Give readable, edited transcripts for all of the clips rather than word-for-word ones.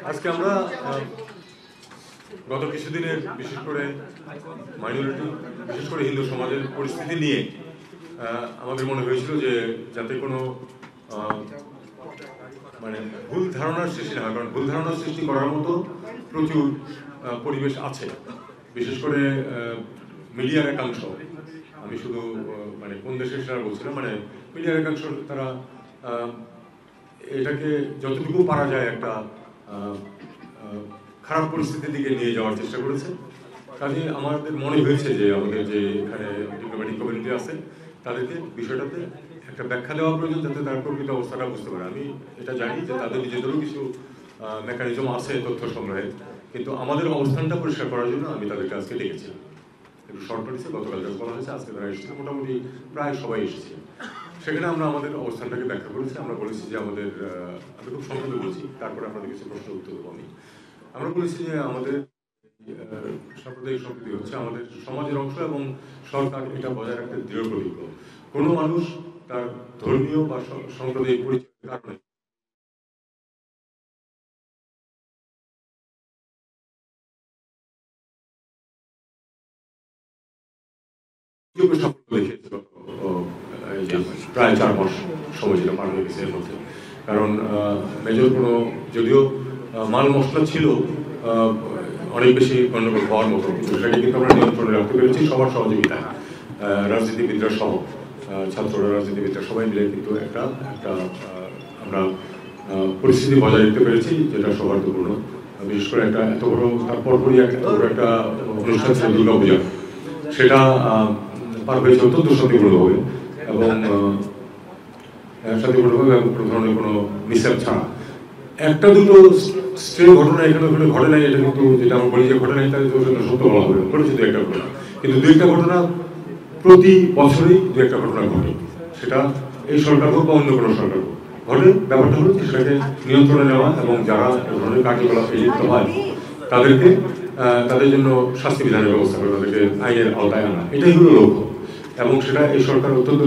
আজকে আমরা গত কিছুদিনের বিশেষ করে মাইনরিটি, বিশেষ করে হিন্দু সমাজের পরিস্থিতি নিয়ে আমাদের মনে হয়েছিল যে যাতে কোনো মানে ভুল ধারণার সৃষ্টি না হয়, কারণ ভুল ধারণার সৃষ্টি করার মতো প্রচুর পরিবেশ আছে। বিশেষ করে মিডিয়ার একাংশ, আমি শুধু মানে কোন দেশের সেটা বলছিলাম, মানে মিডিয়ার একাংশ তারা এটাকে যতটুকু পারা যায় একটা খারাপ পরিস্থিতির দিকে নিয়ে যাওয়ার চেষ্টা করেছে। কাজে আমাদের মনে হয়েছে যে আমাদের যে এখানে ডিপ্লোম্যাটিক কমিউনিটি আছে তাদেরকে বিষয়টাতে একটা ব্যাখ্যা দেওয়া প্রয়োজন, যাতে তার প্রকৃত অবস্থাটা বুঝতে পারে। আমি এটা জানি যে তাদের নিজেদেরও কিছু মেকানিজম আছে তথ্য সংগ্রহে, কিন্তু আমাদের অবস্থানটা পরিষ্কার করার জন্য আমি তাদেরকে আজকে ডেকেছি। একটু শর্ট নোটিসে গতকাল বলা হয়েছে, আজকে তারা এসেছে, মোটামুটি প্রায় সবাই এসেছে। সেখানে আমরা আমাদের অবস্থানটাকে ব্যাখ্যা করেছি। আমরা বলেছি যে আমাদের, আমি খুব সংক্ষেপে বলছি, তারপরে আপনাদের কিছু প্রশ্ন উত্তর দেবো। আমরা বলেছি যে আমাদের সাম্প্রদায়িক সম্প্রীতি হচ্ছে আমাদের সমাজের অংশ এবং সরকার এটা বজায় রাখতে দৃঢ় প্রতিজ্ঞ। কোনো মানুষ তার ধর্মীয় বা সাম্প্রদায়িক পরিচয়ের কারণে প্রায় 4 মাস সময় যেটা পার হয়ে গেছে এর মধ্যে। কারণ মেজর কোনো, যদিও মাল মশলা ছিল অনেক বেশি গণ্ডগোল হওয়ার মতো, কিন্তু সেটা কিন্তু আমরা নিয়ন্ত্রণে রাখতে পেরেছি সবার সহযোগিতায়, রাজনীতিবিদরা সহ, ছাত্ররা, রাজনীতিবিদরা সবাই মিলে কিন্তু একটা আমরা পরিস্থিতি বজায় রাখতে পেরেছি, যেটা সৌহার্দ্যপূর্ণ। বিশেষ করে একটা এত বড়, তারপর এত বড় একটা অনুষ্ঠান ছিল দুর্গা পূজা, সেটা পার হয়েছে অত্যন্ত শান্তিপূর্ণভাবে এবং শান্তিপূর্ণভাবে এবং কোনো ধরনের কোনো মিসঅ্যাপ ছাড়া। একটা দুটো স্ট্রে ঘটনা এখানে ওখানে ঘটে নাই, এটা কিন্তু যেটা আমরা বলি যে ঘটে নাই তাহলে সত্য বলা হবে, ঘটেছে দু একটা ঘটনা, কিন্তু দু একটা ঘটনা প্রতি বছরই দু একটা ঘটনা ঘটে, সেটা এই সরকার হোক বা অন্য কোনো সরকার হোক ঘটে। ব্যাপারটা হলো যে সেটাকে নিয়ন্ত্রণে নেওয়া এবং যারা এই ধরনের কার্যকলাপে লিপ্ত হয় তাদেরকে তাদের জন্য শাস্তি বিধানের ব্যবস্থা করে, তাদেরকে আইনের আওতায় আনা, এটাই হলো লক্ষ্য। এবং সেটা এই সরকার অত্যন্ত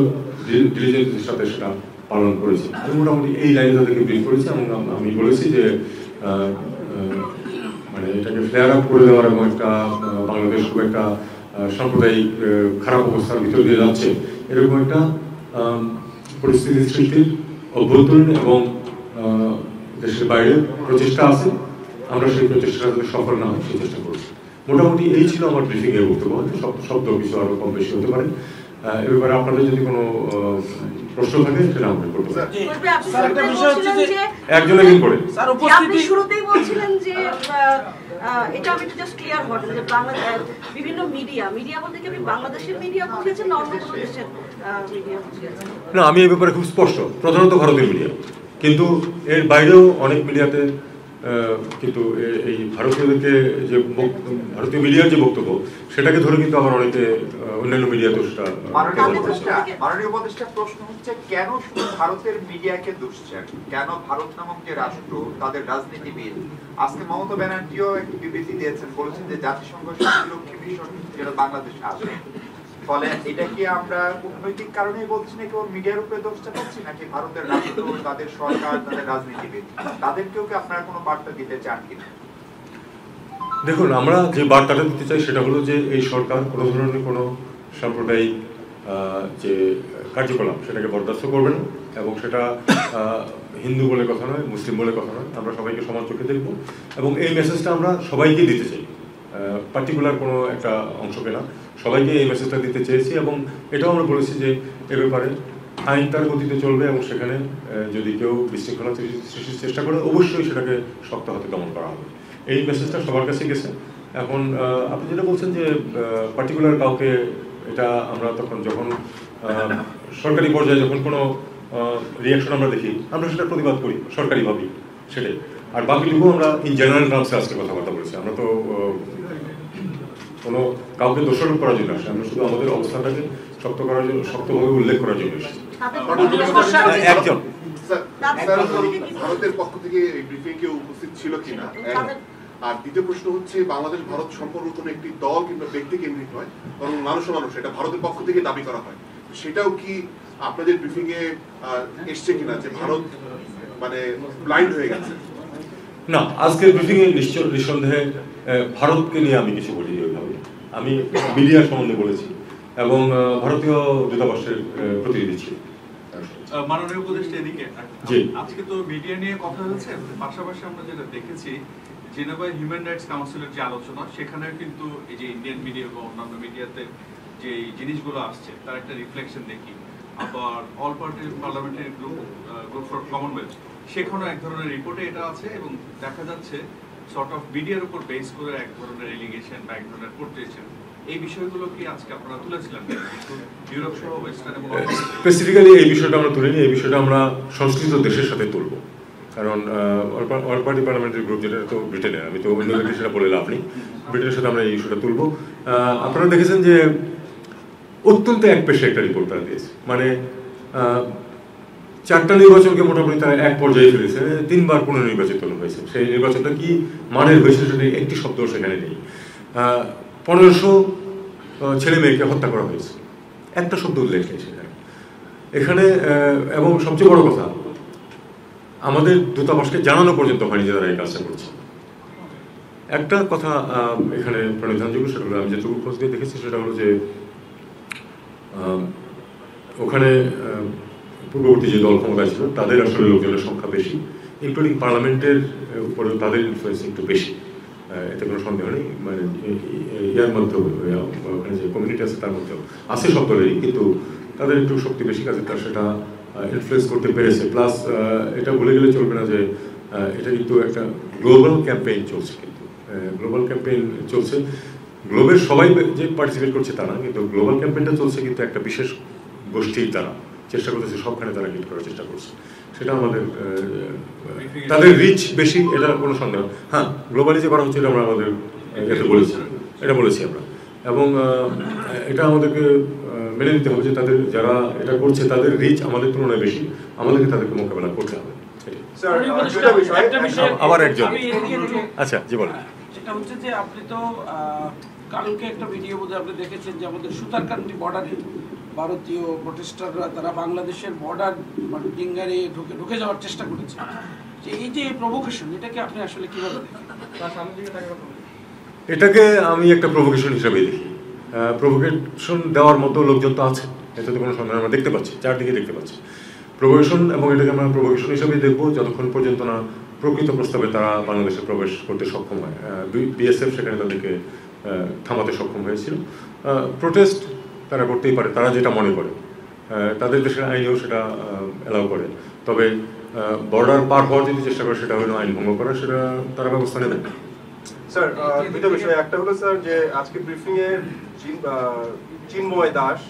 ডিলিজেন্সের সাথে সেটা পালন করেছে। আমি মোটামুটি এই লাইনে তাদেরকে ব্রিফ করেছি এবং আমি বলেছি যে মানে এটাকে ফ্লেয়ার আপ করে দেওয়ার এবং একটা বাংলাদেশ খুব একটা সাম্প্রদায়িক খারাপ অবস্থার ভিতর দিয়ে যাচ্ছে, এরকম একটা পরিস্থিতি সৃষ্টির অভ্যন্তরীণ এবং দেশের বাইরে প্রচেষ্টা আছে। আমরা সেই প্রচেষ্টা যাতে সফল না হয় সেই চেষ্টা করছি। মোটামুটি এই ছিল আমার ব্রিফিং এর বক্তব্য। শব্দ কিছু আরো কম বেশি হতে পারে। এ ব্যাপারে আপনাদের যদি কোনো প্রশ্ন থাকে সেটা আমাকে করতে পারেন। একজন একজন করে স্যার উপস্থিতি শুরুতেই বলছিলেন যে এটা আমি জাস্ট ক্লিয়ার করতে যে বিভিন্ন মিডিয়া বলতে কি বাংলাদেশের মিডিয়া বুঝিয়েছেন না অন্য কোনো দেশের মিডিয়া বুঝিয়েছেন? না, আমি এই ব্যাপারে খুব স্পষ্ট, প্রধানত ভারতীয় মিডিয়া, কিন্তু এর বাইরেও অনেক মিডিয়াতে কিন্তু এই ভারতীয়দেরকে যে ভারতীয় মিডিয়ার যে বক্তব্য সেটাকে ধরে কিন্তু আবার অনেকে অন্যান্য মিডিয়াতে সেটা। মাননীয় উপদেষ্টা, প্রশ্ন হচ্ছে কেন শুধু ভারতের মিডিয়াকে দোষছেন? কেন ভারত নামক যে রাষ্ট্র, তাদের রাজনীতিবিদ, আজকে মমতা ব্যানার্জিও একটি বিবৃতি দিয়েছেন, বলেছেন যে জাতিসংঘ শান্তিরক্ষী মিশন যেটা বাংলাদেশে আসে, ফলে এটা কি আমরা কূটনৈতিক কারণেই বলছি না, কেবল মিডিয়ার উপরে দোষ চাপাচ্ছি, নাকি ভারতের রাষ্ট্র, তাদের সরকার, তাদের রাজনীতিবিদ, তাদেরকেও কি আপনারা কোনো বার্তা দিতে চান কিনা? দেখুন, আমরা যে বার্তাটা দিতে চাই সেটা হলো যে এই সরকার কোনো ধরনের কোনো সাম্প্রদায়িক যে কার্যকলাপ সেটাকে বরদাস্ত করবে না, এবং সেটা হিন্দু বলে কথা নয়, মুসলিম বলে কথা নয়, আমরা সবাইকে সমান চোখে দেখব এবং এই মেসেজটা আমরা সবাইকে দিতে চাই, পার্টিকুলার কোনো একটা অংশকে না, সবাইকে এই মেসেজটা দিতে চেয়েছি। এবং এটাও আমরা বলেছি যে এ ব্যাপারে আইন তার গতিতে চলবে এবং সেখানে যদি কেউ বিশৃঙ্খলা সৃষ্টির চেষ্টা করে অবশ্যই সেটাকে শক্ত হাতে দমন করা হবে। এই মেসেজটা সবার কাছে গেছে। এখন আপনি যেটা বলছেন যে পার্টিকুলার কাউকে, এটা আমরা তখন যখন সরকারি পর্যায়ে যখন কোনো রিয়াকশন আমরা দেখি আমরা সেটা প্রতিবাদ করি সরকারিভাবেই, সেটাই। আর বাকিটুকু আমরা ইন জেনারেল টার্মসে আজকে কথাবার্তা বলেছি। আমরা তো কোনো কাউকে দোষারোপ করার জন্য আসি, আমরা শুধু আমাদের অবস্থাটাকে শক্ত করার জন্য, শক্তভাবে উল্লেখ করার জন্য এসেছি। একজন ভারতের পক্ষ থেকে এই ব্রিফিং কেউ উপস্থিত ছিল কিনা, আর দ্বিতীয় প্রশ্ন হচ্ছে বাংলাদেশ ভারত সম্পর্ক কোনো একটি দল কিংবা ব্যক্তি কেন্দ্রিক নয়, বরং মানুষ এটা ভারতের পক্ষ থেকে দাবি করা হয়, সেটাও কি আপনাদের ব্রিফিং এ এসছে কিনা যে ভারত মানে ব্লাইন্ড হয়ে গেছে? না, আজকের ব্রিফিংয়ে নিঃসন্দেহে ভারতকে নিয়ে আমি কিছু বলি ওইভাবে। আমি মিডিয়া সম্বন্ধে বলেছি এবং ভারতীয় দূতাবাসের প্রতিনিধি ছিল। মাননীয় উপদেষ্টা এদিকে জি। আজকে তো মিডিয়া নিয়ে কথা হয়েছে, পাশাপাশি আমরা যেটা দেখেছি জেনেভায় হিউম্যান রাইটস কাউন্সিলের যে আলোচনা, সেখানেও কিন্তু এই যে ইন্ডিয়ান মিডিয়া বা অন্যান্য মিডিয়াতে যে জিনিসগুলো আসছে তার একটা রিফ্লেকশন দেখি। আবার all party parliamentary group for Commonwealth, সেখানেও এক ধরনের রিপোর্টে এটা আছে এবং দেখা যাচ্ছে সর্ট অফ মিডিয়ার উপর বেস করে এক ধরনের এলিগেশন বা এক ধরনের পোর্ট্রেশন। এই বিষয়গুলো কি আজকে আপনারা তুলেছিলেন? ইউরোপ সহ ওয়েস্টার্ন এবং স্পেসিফিক্যালি এই বিষয়টা আমরা তুলিনি, এই বিষয়টা আমরা সংশ্লিষ্ট দেশের সাথে তুলব। কারণ অল পার্টি পার্লামেন্টারি গ্রুপ যেটা তো ব্রিটেনের, আমি তো অন্য দেশের বলে লাভ নেই, ব্রিটেনের সাথে আমরা এই ইস্যুটা তুলব। আপনারা দেখেছেন যে অত্যন্ত একপেশে একটা রিপোর্ট তারা দিয়েছে, মানে 4টা নির্বাচনকে মোটামুটি তারা এক পর্যায়ে ফেলেছে, 3 বার পুনর্নির্বাচিত হয়েছে। সেই নির্বাচনটা কি মানের হয়েছে সেটা একটি শব্দ সেখানে নেই। 1500 ছেলে মেয়েকে হত্যা করা হয়েছে, একটা শব্দ উল্লেখ নেই সেখানে এখানে। এবং সবচেয়ে বড় কথা, আমাদের দূতাবাসকে জানানো পর্যন্ত হয়নি যে তারা এই কাজটা করছে। একটা কথা এখানে প্রণিধানযোগ্য, সেটা হলো আমি যেটুকু খোঁজ দিয়ে দেখেছি সেটা হলো যে ওখানে পূর্ববর্তী যে দল ক্ষমতায় ছিল তাদের আসলে লোকজনের সংখ্যা বেশি, ইনক্লুডিং পার্লামেন্টের উপরে তাদের ইনফ্লুয়েন্স একটু বেশি, এতে কোনো সন্দেহ নেই। মানে ইয়ার মধ্যেও ওখানে যে কমিউনিটি আছে তার মধ্যেও আছে সব দলেরই, কিন্তু তাদের একটু শক্তি বেশি, কাজে তার সেটা ইনফ্লুয়েন্স করতে পেরেছে। প্লাস এটা ভুলে গেলে চলবে না যে এটা কিন্তু একটা গ্লোবাল ক্যাম্পেইন চলছে, কিন্তু গ্লোবাল ক্যাম্পেইন চলছে, গ্লোবের সবাই যে পার্টিসিপেট করছে তা না, কিন্তু গ্লোবাল ক্যাম্পেইনটা চলছে কিন্তু একটা বিশেষ গোষ্ঠীর তারা চেষ্টা করতেছে, সবখানে তারা হিট করার চেষ্টা করছে। সেটা আমাদের তাদের রিচ বেশি, এটা কোনো সন্দেহ। হ্যাঁ, গ্লোবালি যে করা হচ্ছে এটা আমরা আমাদের এটা বলেছি আমরা, এবং এটা আমাদেরকে মেনে নিতে হবে যে তাদের যারা এটা করছে তাদের রিচ আমাদের তুলনায় বেশি, আমাদেরকে তাদেরকে মোকাবেলা করতে হবে। আবার একজন, আচ্ছা জি বলেন। সেটা হচ্ছে যে আপনি তো কালকে একটা ভিডিও বোধহয় আপনি দেখেছেন যে আমাদের সুতারকান্দি বর্ডারে ভারতীয় প্রোটেস্টাররা তারা বাংলাদেশের বর্ডার মানে ডিঙ্গারে ঢুকে যাওয়ার চেষ্টা করেছে। যে এই যে প্রভোকেশন, এটাকে আপনি আসলে কিভাবে দেখেন? এটাকে আমি একটা প্রভোকেশন হিসাবে দেখি। প্রভোকেশন দেওয়ার মতো লোকজন তো আছে, এতে তো কোনো সন্দেহ, আমরা দেখতে পাচ্ছি, চারদিকে দেখতে পাচ্ছি প্রভোকেশন, এবং এটাকে আমরা প্রভোকেশন হিসাবেই দেখবো যতক্ষণ পর্যন্ত না প্রকৃত প্রস্তাবে তারা বাংলাদেশে প্রবেশ করতে সক্ষম হয়। বিএসএফ সেখানে তাদেরকে থামাতে সক্ষম হয়েছিল। প্রোটেস্ট তারা করতেই পারে, তারা যেটা মনে করে, তাদের দেশের আইনেও সেটা অ্যালাউ করে। তবে বর্ডার পার হওয়ার যদি চেষ্টা করে সেটা হলো আইন ভঙ্গ করা, সেটা তারা ব্যবস্থা নেবেন। স্যার, দুটো বিষয়, একটা হলো স্যার যে আজকে ব্রিফিং এ চিন্ময় দাস,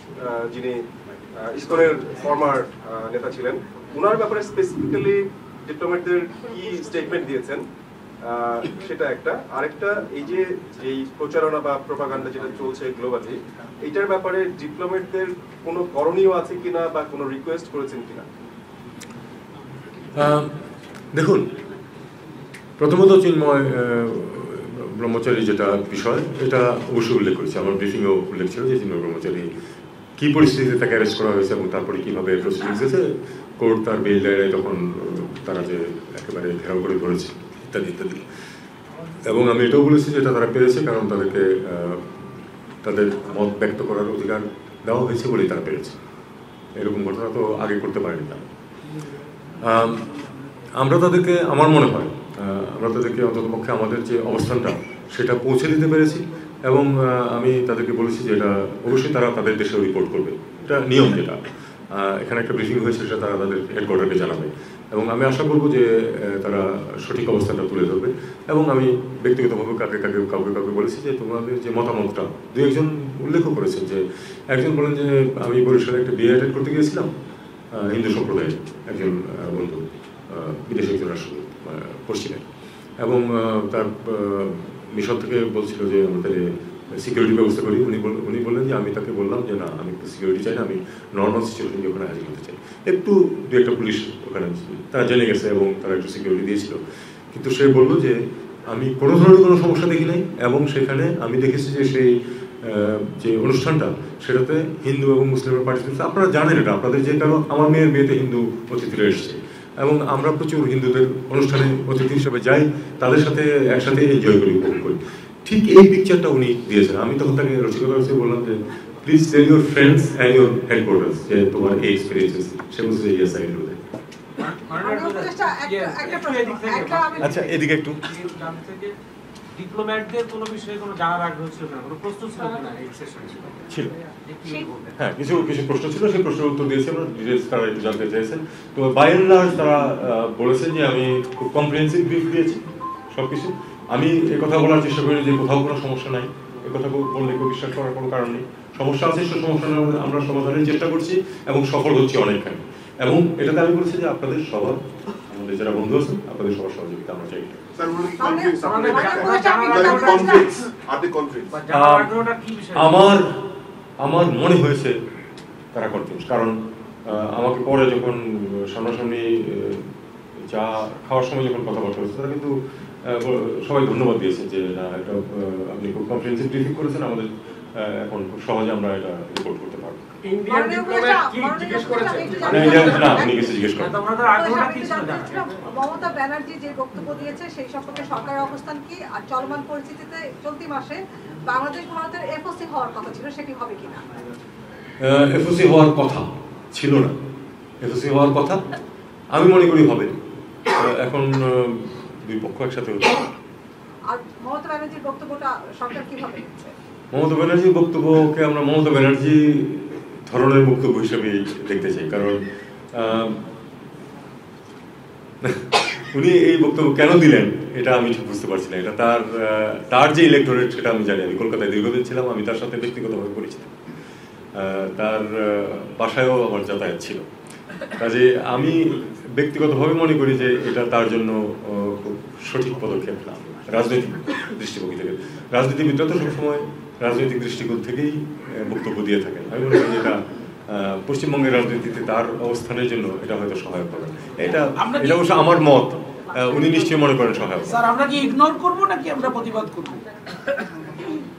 যিনি ইসকনের ফর্মার নেতা ছিলেন, ওনার ব্যাপারে স্পেসিফিক্যালি ডিপ্লোম্যাটদের কি স্টেটমেন্ট দিয়েছেন সেটা একটা। আরেকটা, এই যে এই প্রচারণা বা প্রোপাগান্ডা যেটা চলছে গ্লোবালি, এইটার ব্যাপারে ডিপ্লোম্যাটদের কোনো করণীয় আছে কিনা বা কোনো রিকোয়েস্ট করেছেন কিনা? দেখুন, প্রথমত চিন্ময় ব্রহ্মচারী যেটা বিষয়, এটা অবশ্যই উল্লেখ করেছে, আমার ব্রিফিংয়েও উল্লেখ ছিল যে চিন্ময় ব্রহ্মচারী কী পরিস্থিতিতে তাকে অ্যারেস্ট করা হয়েছে এবং তারপরে কীভাবে প্রসিডিংস হয়েছে, কোর্ট তার বেল দেয় তখন তারা যে একেবারে ঘেরাও করে ধরেছে ইত্যাদি ইত্যাদি। এবং আমি এটাও বলেছি যে এটা তারা পেরেছে কারণ তাদেরকে তাদের মত ব্যক্ত করার অধিকার দেওয়া হয়েছে বলেই তারা পেরেছে। এরকম ঘটনা তো আগে করতে পারেনি তারা। আমরা তাদেরকে, আমার মনে হয় আমরা তাদেরকে অন্ততপক্ষে আমাদের যে অবস্থানটা সেটা পৌঁছে দিতে পেরেছি, এবং আমি তাদেরকে বলেছি যে এটা অবশ্যই তারা তাদের দেশেও রিপোর্ট করবে, এটা নিয়ম। যেটা এখানে একটা ব্রিফিং হয়েছে সেটা তারা তাদের হেডকোয়ার্টারকে জানাবে, এবং আমি আশা করবো যে তারা সঠিক অবস্থানটা তুলে ধরবে। এবং আমি ব্যক্তিগতভাবে কাউকে বলেছি যে তোমাদের যে মতামতটা, দু একজন উল্লেখও করেছেন, যে একজন বলেন যে আমি বরিশালে একটা বিয়ে অ্যাটেন্ড করতে গিয়েছিলাম, হিন্দু সম্প্রদায়ের একজন বন্ধু, বিদেশে একজন রাষ্ট্রদূত পশ্চিমের, এবং তার মিশন থেকে বলছিল যে আমাদের সিকিউরিটি ব্যবস্থা করি। উনি বললেন যে আমি তাকে বললাম যে না, আমি একটু সিকিউরিটি চাই না, আমি নর্মাল সিচুয়েশনে ওখানে হাজির হতে চাই। একটু দু একটা পুলিশ ওখানে তারা জেনে গেছে এবং তারা একটু সিকিউরিটি দিয়েছিল, কিন্তু সে বললো যে আমি কোনো ধরনের কোনো সমস্যা দেখি নাই, এবং সেখানে আমি দেখেছি যে সেই যে অনুষ্ঠানটা সেটাতে হিন্দু এবং মুসলিমের পার্টিসিপেট। আপনারা জানেন এটা, আপনাদের যে কারণ আমার মেয়ের বিয়েতে হিন্দু অতিথিরা এসছে, এবং আমরা প্রচুর হিন্দুদের অনুষ্ঠানে অতিথি হিসেবে যাই, তাদের সাথে একসাথে এনজয় করি, উপভোগ করি। ঠিক এই পিকচারটা উনি দিয়েছেন। আমি তখন তাকে রসিকতা হিসেবে বললাম যে please tell your friends and your headquarters যে তোমার এই এক্সপিরিয়েন্সেস। সে বলছে ইয়েস আই ডু দ্যাট। আচ্ছা এদিকে একটু। ডিপ্লোম্যাটদের কোনো বিষয়ে কোনো জানার আগ্রহ ছিল না, কোনো প্রশ্ন ছিল না এই সেশনে? ছিল, হ্যাঁ কিছু প্রশ্ন ছিল, সেই প্রশ্নের উত্তর দিয়েছি আমরা। ডিটেলস তারা একটু জানতে চাইছেন। তো বাই এন্ড লার্জ তারা বলেছেন যে আমি খুব কম্প্রিহেন্সিভ ব্রিফ দিয়েছি সব কিছু। আমি এই কথা বলার চেষ্টা করি যে কোথাও কোনো সমস্যা নাই, এই কথা বললে কেউ বিশ্বাস করার কোনো কারণ নেই। সমস্যা আছে, সেই সমস্যা আমরা সমাধানের চেষ্টা করছি এবং সফল হচ্ছি অনেকখানি। এবং এটাতে আমি বলছি যে আপনাদের সবার, আমাদের যারা বন্ধু আছেন, আপনাদের সবার সহযোগিতা আমরা চাই। আমার মনে হয়েছে তারা কনফিউজ, কারণ আমাকে পরে যখন সামনাসামনি চা খাওয়ার সময় যখন কথাবার্তা হয়েছে, তারা কিন্তু সবাই ধন্যবাদ দিয়েছেন যে না এটা আপনি খুব কম্প্রিহেন্সিভ ব্রিফিং করেছেন, আমাদের এখন খুব সহজে আমরা এটা রিপোর্ট করতে পারবো। মমতা ব্যানার্জি যে বক্তব্য দিয়েছে সেই সম্পর্কে সরকারের অবস্থান কি, আর চলমান পরিস্থিতিতে চলতি মাসে বাংলাদেশ ভারতের এফওসি হওয়ার কথা ছিল, সেটি হবে কিনা? এফওসি হওয়ার কথা ছিল না, এফওসি হওয়ার কথা আমি মনে করি হবে। এখন দুই পক্ষ একসাথে হচ্ছে। আর মমতা ব্যানার্জির বক্তব্যটা সরকার কিভাবে নিচ্ছে? মমতা ব্যানার্জির বক্তব্যকে আমরা মমতা ব্যানার্জি ধরনের বক্তব্য হিসেবে দেখতে চাই, কারণ উনি এই বক্তব্য কেন দিলেন এটা আমি ঠিক বুঝতে পারছি না। এটা তার যে ইলেকটোরেট সেটা আমি জানি। আমি কলকাতায় দীর্ঘদিন ছিলাম, আমি তার সাথে ব্যক্তিগতভাবে পরিচিত, তার বাসায়ও আমার যাতায়াত ছিল। কাজে আমি ব্যক্তিগতভাবে মনে করি যে এটা তার জন্য খুব সঠিক পদক্ষেপ না রাজনৈতিক দৃষ্টিভঙ্গি থেকে। রাজনীতিবিদরা তো সবসময় রাজনৈতিক দৃষ্টিকোণ থেকেই বক্তব্য দিয়ে থাকেন। আমি মনে করি এটা পশ্চিমবঙ্গের রাজনীতিতে তার অবস্থানের জন্য এটা হয়তো সহায়ক হবে। এটা অবশ্য আমার মত, উনি নিশ্চয়ই মনে করেন সহায়ক। স্যার আমরা কি ইগনোর করব নাকি আমরা প্রতিবাদ করব?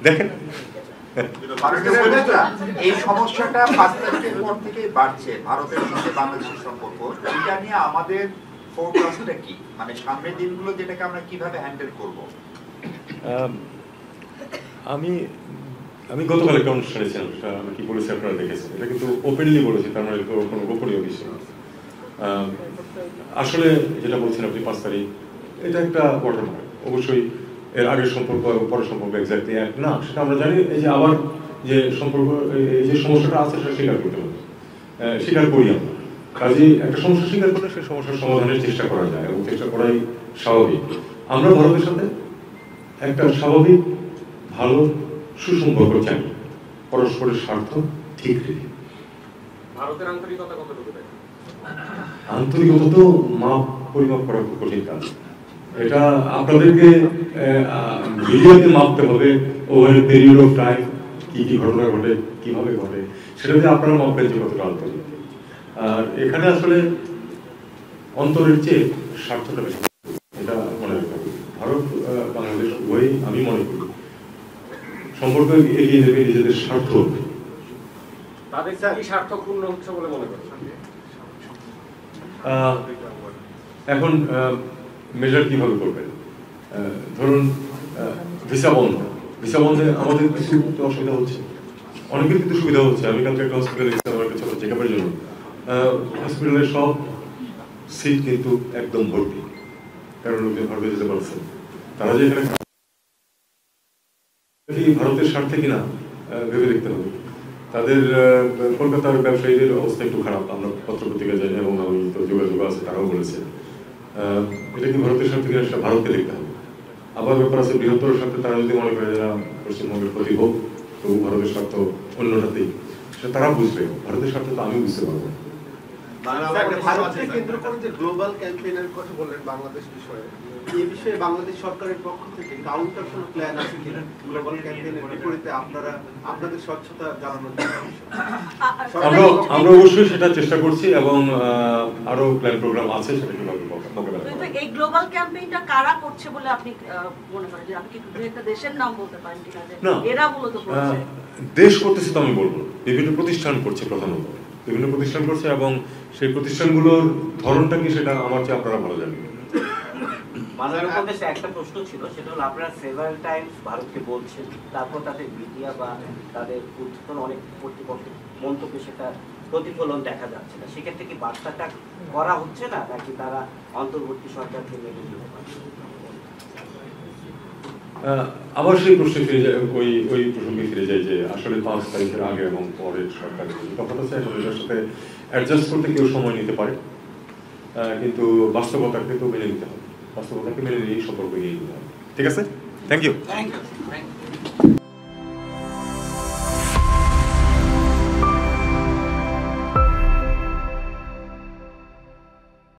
দেখেন এই সমস্যাটা 5 তারিখের পর থেকে বাড়ছে, ভারতের সঙ্গে বাংলাদেশের সম্পর্ক, এটা নিয়ে আমাদের ফোরকাস্টটা কি, মানে সামনের দিনগুলো যেটাকে আমরা কিভাবে হ্যান্ডেল করব? আমি গতকাল একটা অনুষ্ঠানে ছিলাম, আমি কি বলেছি আপনারা দেখেছেন, এটা কিন্তু ওপেনলি বলেছি, তার মানে কোনো গোপনীয় বিষয়। আসলে যেটা বলছেন আপনি 5 তারিখ, এটা একটা ওয়াটারমার্ক। অবশ্যই এর আগের সম্পর্ক এবং পরের সম্পর্ক এক্স্যাক্টলি এক না, সেটা আমরা জানি। এই যে আবার যে সম্পর্ক, এই যে সমস্যাটা আছে সেটা স্বীকার করতে হবে, স্বীকার করি আমরা। কাজেই একটা সমস্যা স্বীকার করলে সেই সমস্যার সমাধানের চেষ্টা করা যায় এবং চেষ্টা করাই স্বাভাবিক। আমরা ভারতের সাথে একটা স্বাভাবিক ভালো সুসম্পর্ক চাই, পরস্পরের স্বার্থ ঠিক রেখে। ভারতের আন্তরিকতা কতটুকু? আন্তরিকতা তো পরিমাপ করা খুব কঠিন কাজ। এটা আপনাদেরকে মিডিয়াতে মাপতে হবে, over a period of time কি কি ঘটনা ঘটে, কিভাবে ঘটে, সেটাতে আপনারা মাপবেন যে কতটা আন্তরিক। আর এখানে আসলে অন্তরের চেয়ে স্বার্থটা বেশি, এটা মনে রাখতে হবে। ভারত বাংলাদেশ উভয়ই আমি মনে করি সম্পর্ক এগিয়ে নেবে নিজেদের স্বার্থ। তাদের কি স্বার্থ পূর্ণ হচ্ছে বলে মনে করেন? এখন মেজার কিভাবে করবেন? ধরুন ভিসা বন্ধে আমাদের কিছু অসুবিধা হচ্ছে, অনেকের কিন্তু সুবিধা হচ্ছে। আমি কালকে একটা হসপিটালে গেছিলাম আমার একটা ছোট চেকআপের জন্য। হসপিটালের সব সিট কিন্তু একদম ভর্তি, কারণ লোকজন ভারতে যেতে পারছেন। তারা যে এখানে ভারতের স্বার্থে কিনা ভেবে দেখতে হবে। তাদের কলকাতার ব্যবসায়ীদের অবস্থা একটু খারাপ, আমরা পত্রপত্রিকা জানি এবং আমি তো যোগাযোগ আছে, তারাও বলেছে এটা কি ভারতের স্বার্থে কিনা সেটা ভারতকে দেখতে হবে। আবার ব্যাপার আছে বৃহত্তর স্বার্থে, তারা যদি মনে করে যারা পশ্চিমবঙ্গের ক্ষতি হোক তো ভারতের স্বার্থ অন্যটাতেই, সেটা তারা বুঝবে। ভারতের স্বার্থ তো আমি বুঝতে পারবো। ভারতকে কেন্দ্র করে যে গ্লোবাল ক্যাম্পেইনের কথা বললেন বাংলাদেশ বিষয়ে, এই বিষয়ে বাংলাদেশ সরকারের পক্ষ থেকে কাউন্টার কোনো প্ল্যান আছে কিনা? গ্লোবাল ক্যাম্পেইনের বিপরীতে আপনাদের স্বচ্ছতা জানানোর আমরা অবশ্যই সেটা চেষ্টা করছি এবং আরো প্ল্যান প্রোগ্রাম আছে, সেটা কিভাবে মোকাবেলা করব। এই গ্লোবাল ক্যাম্পেইনটা কারা করছে বলে আপনি মনে করেন? যে আপনি কি একটা দেশের নাম বলতে পারেন কিনা যে এরা মূলত করছে? দেশ করতেছে তো আমি বলবো, বিভিন্ন প্রতিষ্ঠান করছে প্রধানত। বিভিন্ন প্রতিষ্ঠান করছে, এবং সেই প্রতিষ্ঠানগুলোর ধরনটা কি সেটা আমার চেয়ে আপনারা ভালো জানেন। মাননীয় উপদেশে একটা প্রশ্ন ছিল, সেটা হলো আপনারা সেভারাল টাইমস ভারতকে বলছেন, তারপর তাদের মিডিয়া বা তাদের উত্থাপন অনেক কর্তৃপক্ষের মন্তব্যে সেটা প্রতিফলন দেখা যাচ্ছে না, সেক্ষেত্রে কি বার্তাটা করা হচ্ছে না, নাকি তারা অন্তর্বর্তী সরকারকে মেনে নিতে পারছে? আবার সেই প্রশ্নে ফিরে যায়, ওই প্রসঙ্গে ফিরে যায় যে আসলে 5 তারিখের আগে এবং পরের সরকারের তফাৎ আছে, এবং এটার সাথে অ্যাডজাস্ট করতে কেউ সময় নিতে পারে, কিন্তু বাস্তবতাকে তো মেনে নিতে হবে, বাস্তবতাকে মেনে নিয়েই সম্পর্ক এগিয়ে নিতে হবে। ঠিক আছে, থ্যাংক ইউ।